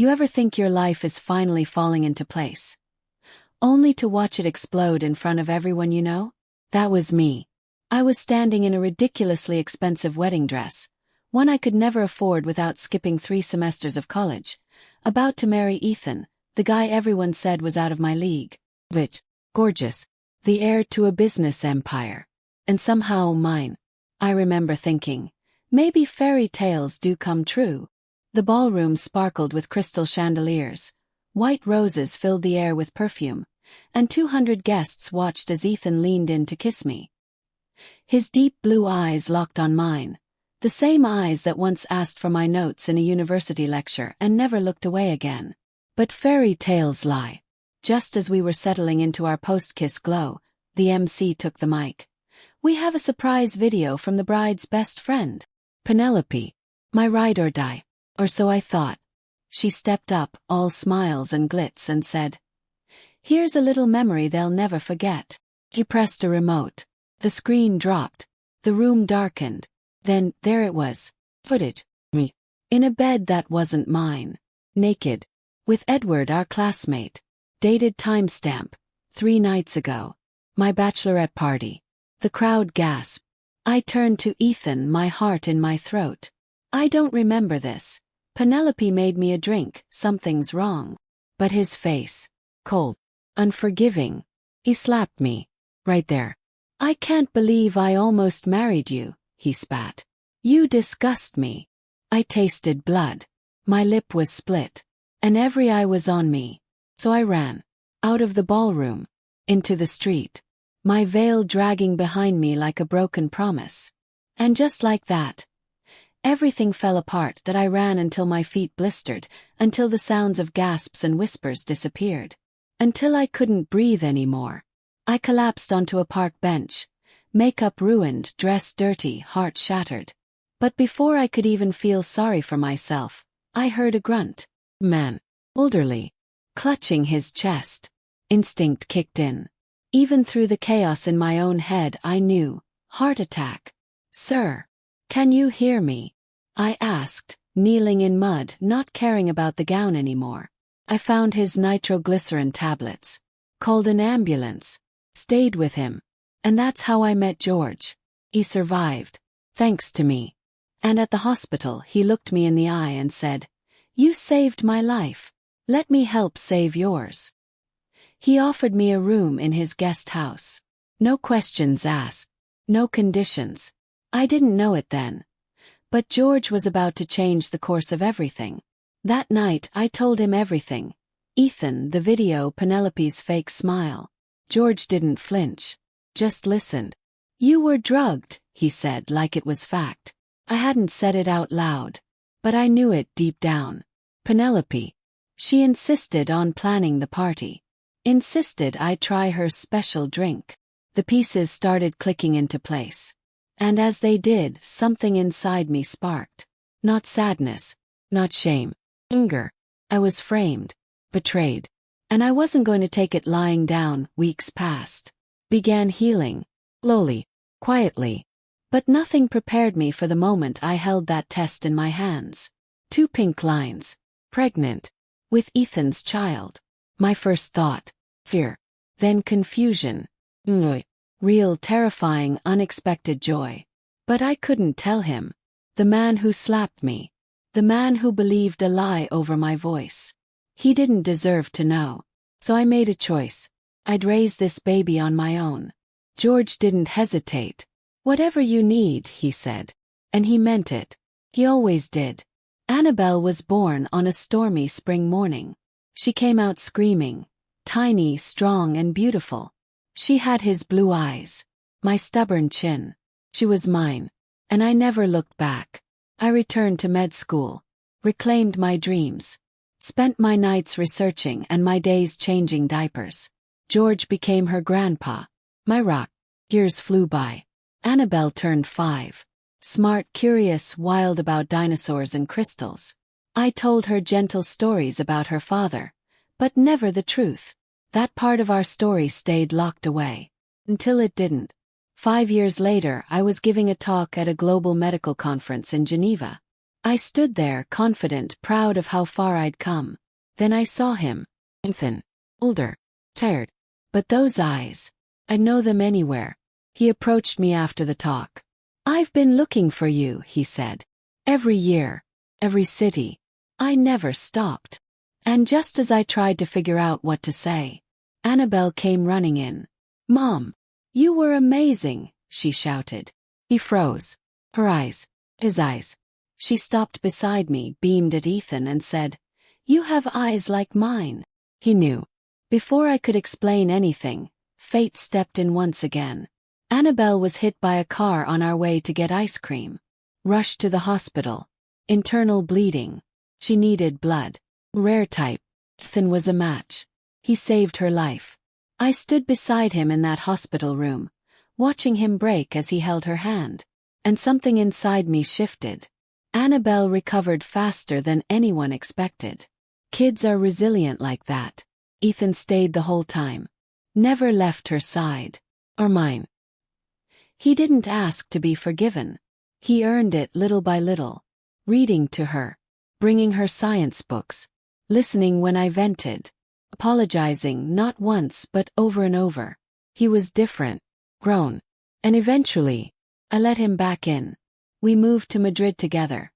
You ever think your life is finally falling into place, only to watch it explode in front of everyone you know? That was me. I was standing in a ridiculously expensive wedding dress, one I could never afford without skipping 3 semesters of college, about to marry Ethan, the guy everyone said was out of my league. Rich, gorgeous, the heir to a business empire. And somehow mine. I remember thinking, maybe fairy tales do come true. The ballroom sparkled with crystal chandeliers, white roses filled the air with perfume, and 200 guests watched as Ethan leaned in to kiss me. His deep blue eyes locked on mine, the same eyes that once asked for my notes in a university lecture and never looked away again. But fairy tales lie. Just as we were settling into our post-kiss glow, the MC took the mic. We have a surprise video from the bride's best friend, Penelope, my ride or die, or so I thought. She stepped up, all smiles and glitz, and said, "Here's a little memory they'll never forget." She pressed a remote. The screen dropped. The room darkened. Then, there it was. Footage. Me. In a bed that wasn't mine. Naked. With Edward, our classmate. Dated timestamp. 3 nights ago. My bachelorette party. The crowd gasped. I turned to Ethan, my heart in my throat. "I don't remember this. Penelope made me a drink, something's wrong." But his face. Cold. Unforgiving. He slapped me. Right there. "I can't believe I almost married you," he spat. "You disgust me." I tasted blood. My lip was split. And every eye was on me. So I ran. Out of the ballroom. Into the street. My veil dragging behind me like a broken promise. And just like that, everything fell apart. That I ran until my feet blistered, until the sounds of gasps and whispers disappeared. Until I couldn't breathe anymore. I collapsed onto a park bench. Makeup ruined, dress dirty, heart shattered. But before I could even feel sorry for myself, I heard a grunt. Man. Elderly. Clutching his chest. Instinct kicked in. Even through the chaos in my own head I knew. Heart attack. "Sir, can you hear me?" I asked, kneeling in mud, not caring about the gown anymore. I found his nitroglycerin tablets. Called an ambulance. Stayed with him. And that's how I met George. He survived. Thanks to me. And at the hospital he looked me in the eye and said, "You saved my life. Let me help save yours." He offered me a room in his guest house. No questions asked. No conditions. I didn't know it then. But George was about to change the course of everything. That night I told him everything. Ethan, the video, Penelope's fake smile. George didn't flinch. Just listened. "You were drugged," he said like it was fact. I hadn't said it out loud. But I knew it deep down. Penelope. She insisted on planning the party. Insisted I try her special drink. The pieces started clicking into place. And as they did, something inside me sparked. Not sadness. Not shame. Anger. I was framed. Betrayed. And I wasn't going to take it lying down. Weeks passed. Began healing. Slowly. Quietly. But nothing prepared me for the moment I held that test in my hands. 2 pink lines. Pregnant. With Ethan's child. My first thought. Fear. Then confusion. Real, terrifying, unexpected joy. But I couldn't tell him. The man who slapped me. The man who believed a lie over my voice. He didn't deserve to know. So I made a choice. I'd raise this baby on my own. George didn't hesitate. "Whatever you need," he said. And he meant it. He always did. Annabelle was born on a stormy spring morning. She came out screaming. Tiny, strong, and beautiful. She had his blue eyes. My stubborn chin. She was mine. And I never looked back. I returned to med school. Reclaimed my dreams. Spent my nights researching and my days changing diapers. George became her grandpa. My rock. Years flew by. Annabelle turned 5. Smart, curious, wild about dinosaurs and crystals. I told her gentle stories about her father. But never the truth. That part of our story stayed locked away. Until it didn't. 5 years later I was giving a talk at a global medical conference in Geneva. I stood there, confident, proud of how far I'd come. Then I saw him. Thin, older, tired. But those eyes, I'd know them anywhere. He approached me after the talk. "I've been looking for you," he said. "Every year, every city. I never stopped." And just as I tried to figure out what to say, Annabelle came running in. "Mom, you were amazing," she shouted. He froze. His eyes. She stopped beside me, beamed at Ethan and said, "You have eyes like mine." He knew. Before I could explain anything, fate stepped in once again. Annabelle was hit by a car on our way to get ice cream. Rushed to the hospital. Internal bleeding. She needed blood. Rare type. Ethan was a match. He saved her life. I stood beside him in that hospital room, watching him break as he held her hand. And something inside me shifted. Annabelle recovered faster than anyone expected. Kids are resilient like that. Ethan stayed the whole time. Never left her side. Or mine. He didn't ask to be forgiven. He earned it little by little. Reading to her. Bringing her science books. Listening when I vented. Apologizing not once but over and over. He was different. Grown. And eventually, I let him back in. We moved to Madrid together.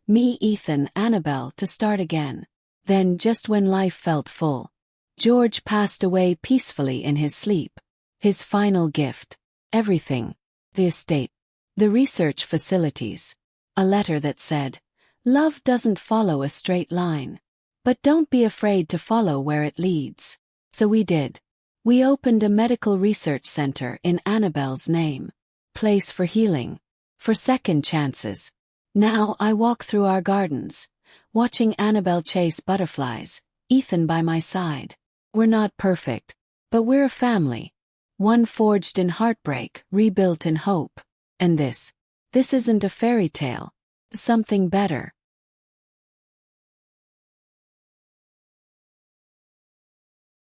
Me, Ethan, Annabelle, to start again. Then, just when life felt full, George passed away peacefully in his sleep. His final gift. Everything. The estate. The research facilities. A letter that said, "Love doesn't follow a straight line. But don't be afraid to follow where it leads." So we did. We opened a medical research center in Annabelle's name. Place for healing. For second chances. Now I walk through our gardens, watching Annabelle chase butterflies, Ethan by my side. We're not perfect, but we're a family. One forged in heartbreak, rebuilt in hope. And this isn't a fairy tale. Something better.